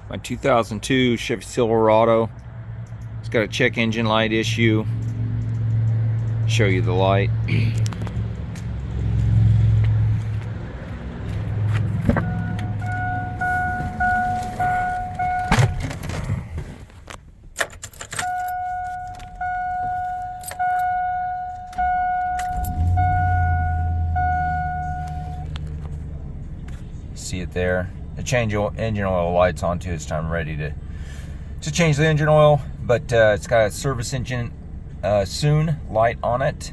My 2002 Chevy Silverado. It's got a check engine light issue. Show you the light. See it there. The change engine oil light's on too. It's time ready to change the engine oil, but it's got a service engine soon light on it.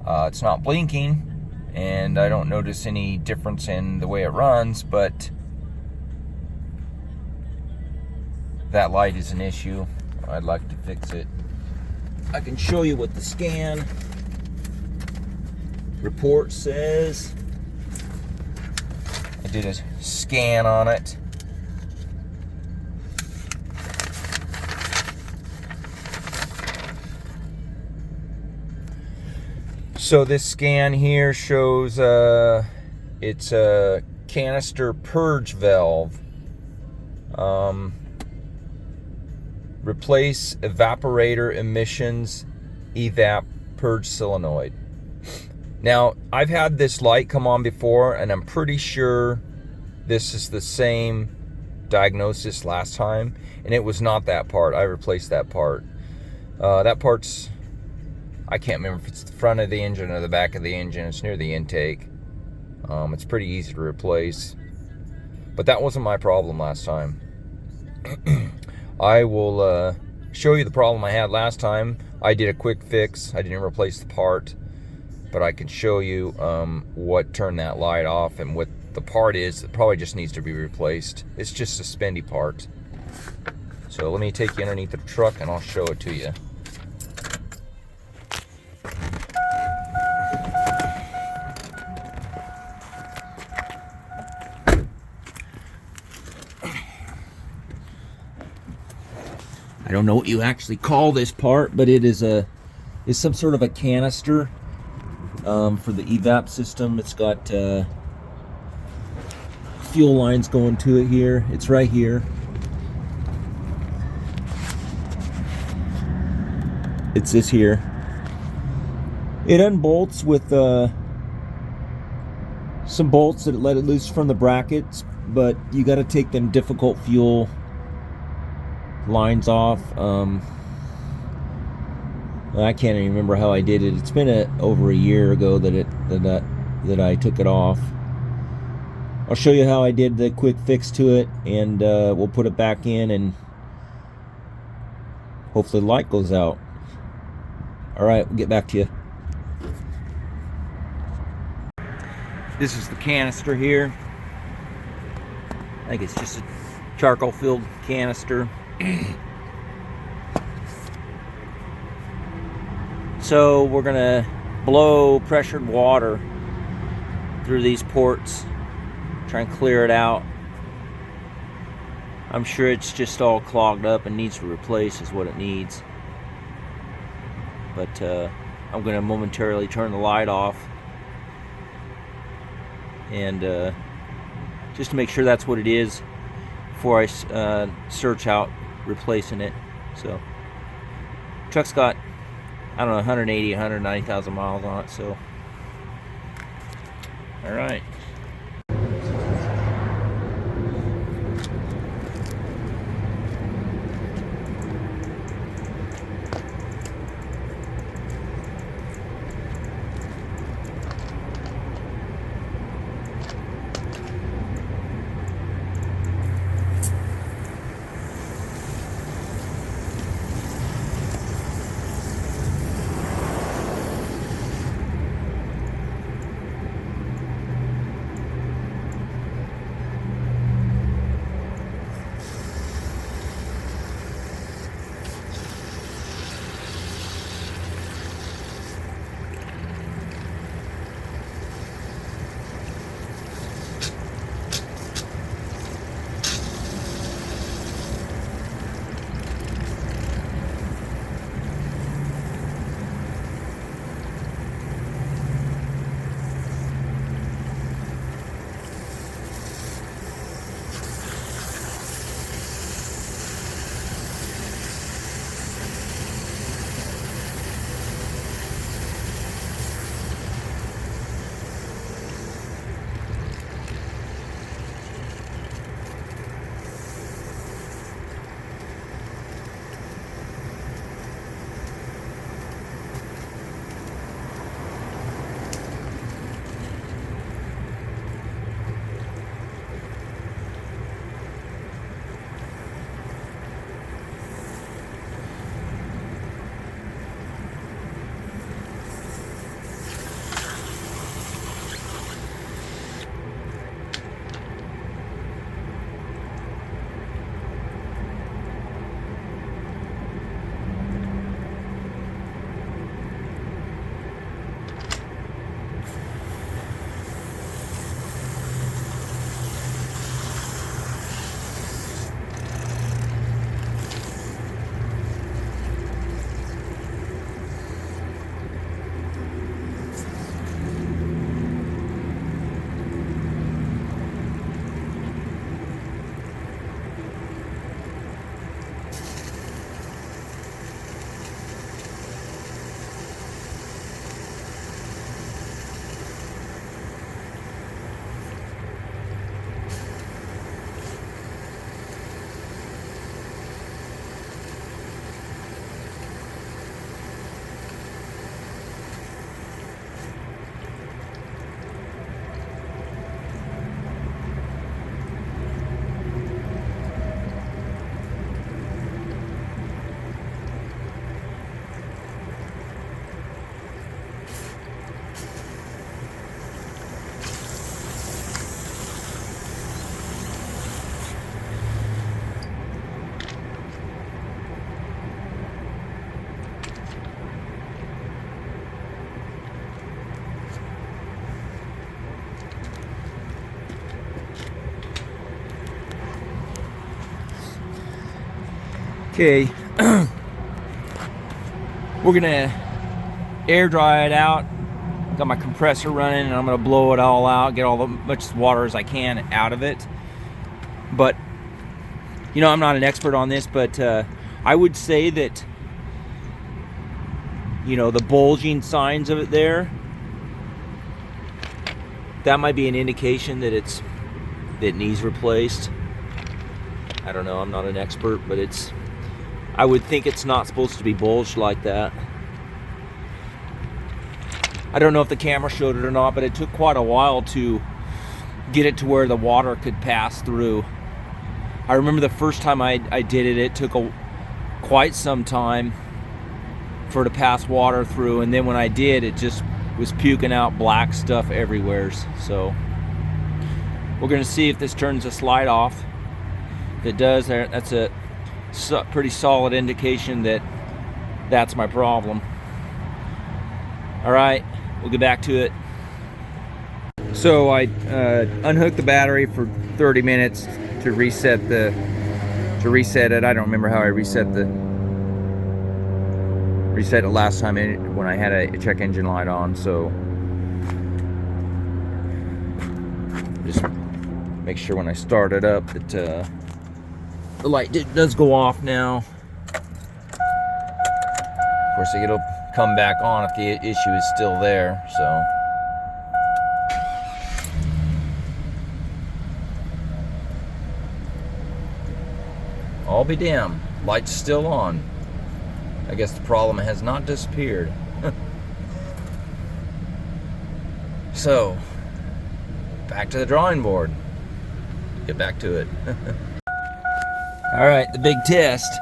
It's not blinking, and I don't notice any difference in the way it runs, but that light is an issue. I'd like to fix it. I can show you what the scan report says. I did a scan on it. So this scan here shows it's a canister purge valve. Replace evaporator emissions evap purge solenoid. Now, I've had this light come on before, and I'm pretty sure this is the same diagnosis last time, and it was not that part. I replaced that part. That part's, I can't remember if it's the front of the engine or the back of the engine. It's near the intake. It's pretty easy to replace, but that wasn't my problem last time. I will show you the problem I had last time. I did a quick fix. I didn't replace the part, but I can show you what turned that light off and what the part is. It probably just needs to be replaced. It's just a spendy part. So let me take you underneath the truck and I'll show it to you. I don't know what you actually call this part, but it is some sort of a canister for the evap system. It's got fuel lines going to it here. It's right here. It's this here. It unbolts with some bolts that let it loose from the brackets, but you got to take them difficult fuel lines off. I can't even remember how I did it. It's been over a year ago that I took it off. I'll show you how I did the quick fix to it, and we'll put it back in, and hopefully the light goes out. Alright, we'll get back to you. This is the canister here. I think it's just a charcoal filled canister. So we're gonna blow pressured water through these ports, try and clear it out. I'm sure it's just all clogged up and needs to replace is what it needs. But I'm gonna momentarily turn the light off and just to make sure that's what it is before I search out replacing it. So truck's got, I don't know, 180, 190,000 miles on it, so all right. Okay, we're gonna air dry it out. Got my compressor running, and I'm gonna blow it all out, get all the much water as I can out of it. But you know, I'm not an expert on this, but I would say that, you know, the bulging signs of it there, that might be an indication that it needs replaced. I don't know, I'm not an expert, but I would think it's not supposed to be bulged like that. I don't know if the camera showed it or not, but it took quite a while to get it to where the water could pass through. I remember the first time I did it, it took quite some time for it to pass water through, and then when I did, it just was puking out black stuff everywhere. So we're gonna see if this turns the slide off. If it does, that's a pretty solid indication that that's my problem. All right, we'll get back to it. So I unhooked the battery for 30 minutes to reset it. I don't remember how I reset it last time when I had a check engine light on. So just make sure when I start it up that the light does go off now. Of course, it'll come back on if the issue is still there. So. I'll be damned, light's still on. I guess the problem has not disappeared. So, back to the drawing board. Get back to it. All right, the big test.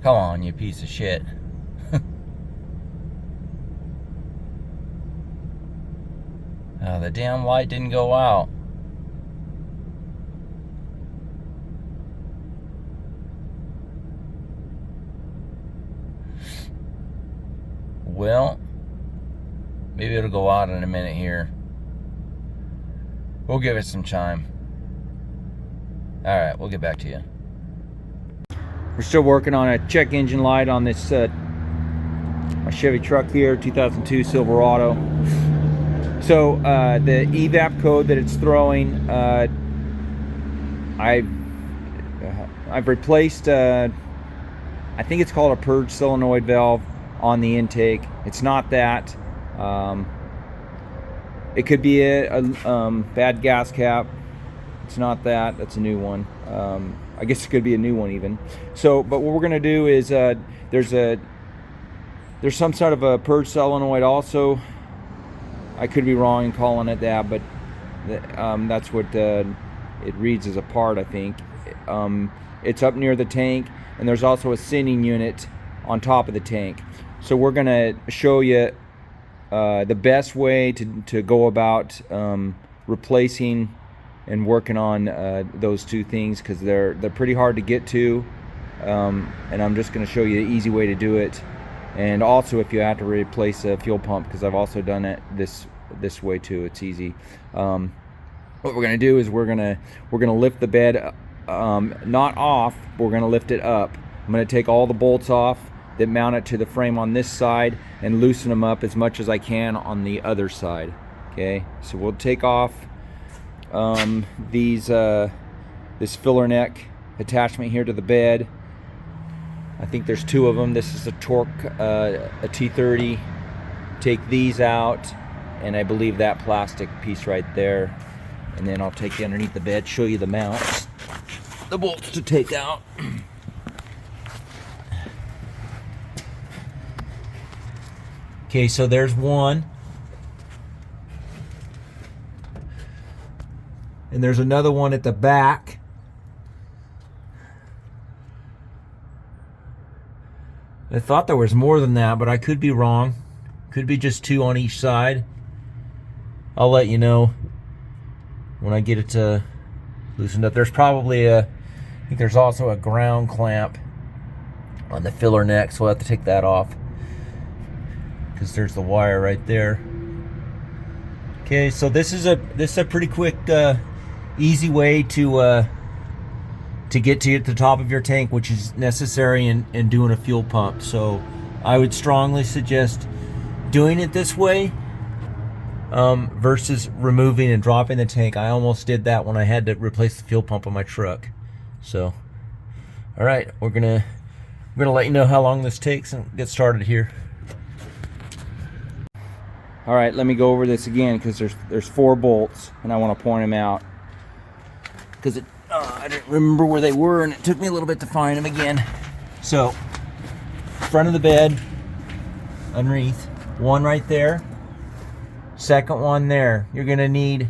Come on, you piece of shit. Oh, the damn light didn't go out. Well, maybe it'll go out in a minute here. We'll give it some time. All right, we'll get back to you. We're still working on a check engine light on this my Chevy truck here, 2002 Silverado. So the evap code that it's throwing, I've replaced I think it's called a purge solenoid valve on the intake. It's not that. It could be a bad gas cap. It's not that. That's a new one. I guess it could be a new one even. So, but what we're gonna do is there's some sort of a purge solenoid also. I could be wrong in calling it that, but that's what it reads as a part, I think. It's up near the tank, and there's also a sending unit on top of the tank. So we're gonna show you the best way to go about replacing and working on those two things, because they're pretty hard to get to, and I'm just going to show you the easy way to do it. And also if you have to replace a fuel pump, because I've also done it this way too. It's easy. What we're going to do is we're going to lift the bed not off, but we're going to lift it up. I'm going to take all the bolts off that mount it to the frame on this side and loosen them up as much as I can on the other side. Okay, so we'll take off this filler neck attachment here to the bed. I think there's two of them. This is a torque, a T30. Take these out, and I believe that plastic piece right there. And then I'll take you underneath the bed, show you the mounts, the bolts to take out. Okay, so there's one. And there's another one at the back. I thought there was more than that, but I could be wrong. Could be just two on each side. I'll let you know when I get it loosened up. There's probably think there's also a ground clamp on the filler neck, so we'll have to take that off because there's the wire right there. Okay, so this is a pretty quick, easy way to get to the top of your tank, which is necessary in doing a fuel pump. So I would strongly suggest doing it this way versus removing and dropping the tank. I almost did that when I had to replace the fuel pump on my truck. So, all right, we're gonna let you know how long this takes and get started here. All right, let me go over this again because there's 4 bolts and I want to point them out because I didn't remember where they were and it took me a little bit to find them again. So, front of the bed, underneath, one right there, second one there. You're gonna need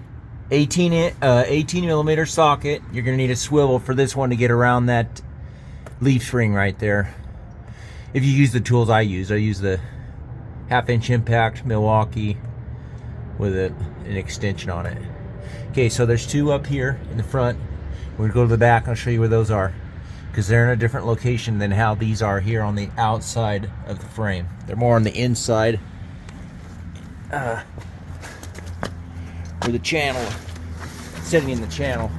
18 millimeter socket. You're gonna need a swivel for this one to get around that leaf spring right there. If you use the tools I use the 1/2-inch impact Milwaukee with an extension on it. Okay, so there's 2 up here in the front. We're gonna go to the back and I'll show you where those are because they're in a different location than how these are here on the outside of the frame. They're more on the inside where the channel, sitting in the channel.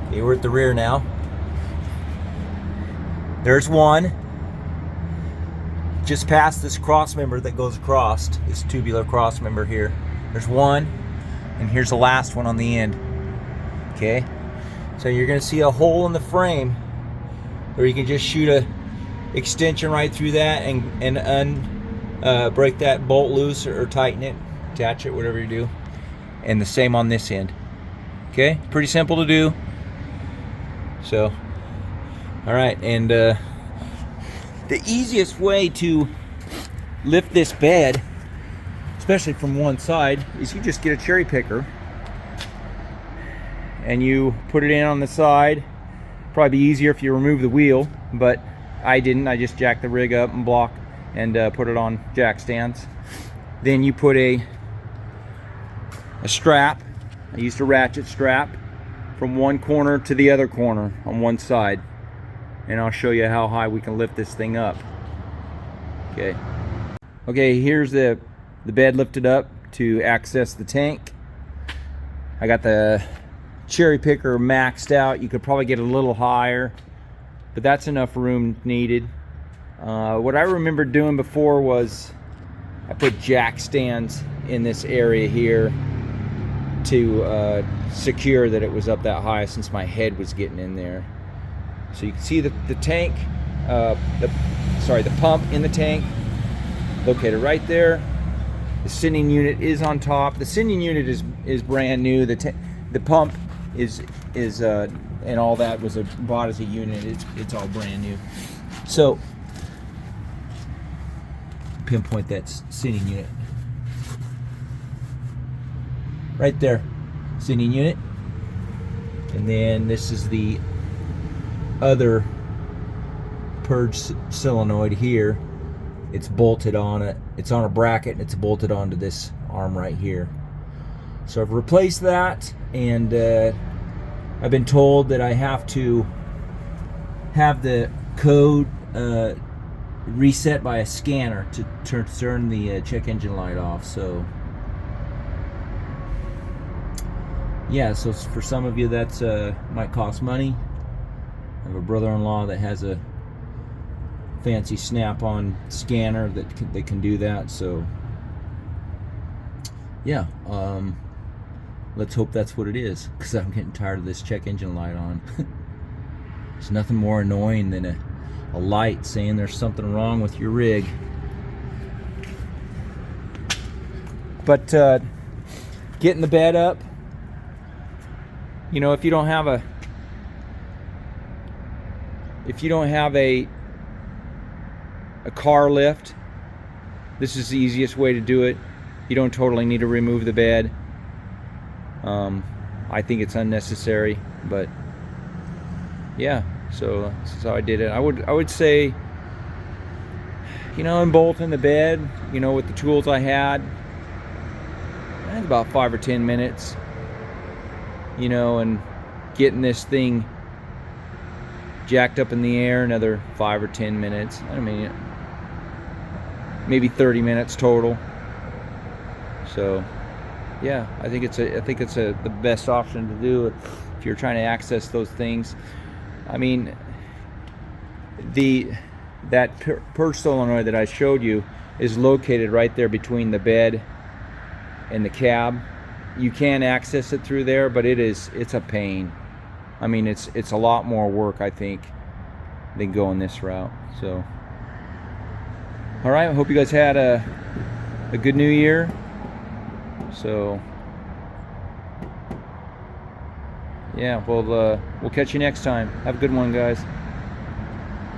Okay, we're at the rear now. There's one just past this cross member that goes across, this tubular cross member here. There's one, and here's the last one on the end. Okay, so you're gonna see a hole in the frame where you can just shoot a extension right through that and break that bolt loose or tighten it, attach it, whatever you do. And the same on this end. Okay, pretty simple to do. So, all right, and the easiest way to lift this bed, especially from one side, is you just get a cherry picker and you put it in on the side. Probably be easier if you remove the wheel, but I didn't. I just jacked the rig up and block and put it on jack stands. Then you put a strap. I used a ratchet strap from one corner to the other corner on one side, and I'll show you how high we can lift this thing up. Okay, here's the bed lifted up to access the tank. I got the cherry picker maxed out. You could probably get a little higher, but that's enough room needed. What I remember doing before was I put jack stands in this area here to secure that it was up that high, since my head was getting in there. So you can see the tank, the pump in the tank located right there. The sending unit is on top. The sending unit is brand new. The pump is and all that was bought as a unit. It's all brand new. So pinpoint that sending unit right there, sending unit. And then this is the other purge solenoid here. It's bolted on it. It's on a bracket and it's bolted onto this arm right here. So I've replaced that, and I've been told that I have to have the code reset by a scanner to turn the check engine light off. So yeah, so for some of you that's might cost money. I have a brother-in-law that has a fancy snap-on scanner that can do that. So yeah, let's hope that's what it is, because I'm getting tired of this check engine light on. There's nothing more annoying than a light saying there's something wrong with your rig. But getting the bed up, you know, if you don't have a car lift, this is the easiest way to do it. You don't totally need to remove the bed. I think it's unnecessary, but yeah, so this is how I did it. I would say and bolting the bed, with the tools I had, I think about 5 or 10 minutes, and getting this thing jacked up in the air, another 5 or 10 minutes. I mean, maybe 30 minutes total. So yeah, I think it's the best option to do if you're trying to access those things. I mean, that purge solenoid that I showed you is located right there between the bed and the cab. You can access it through there, but it's a pain. I mean, it's a lot more work, I think, than going this route. So all right, I hope you guys had a good new year. So yeah, we'll catch you next time. Have a good one, guys.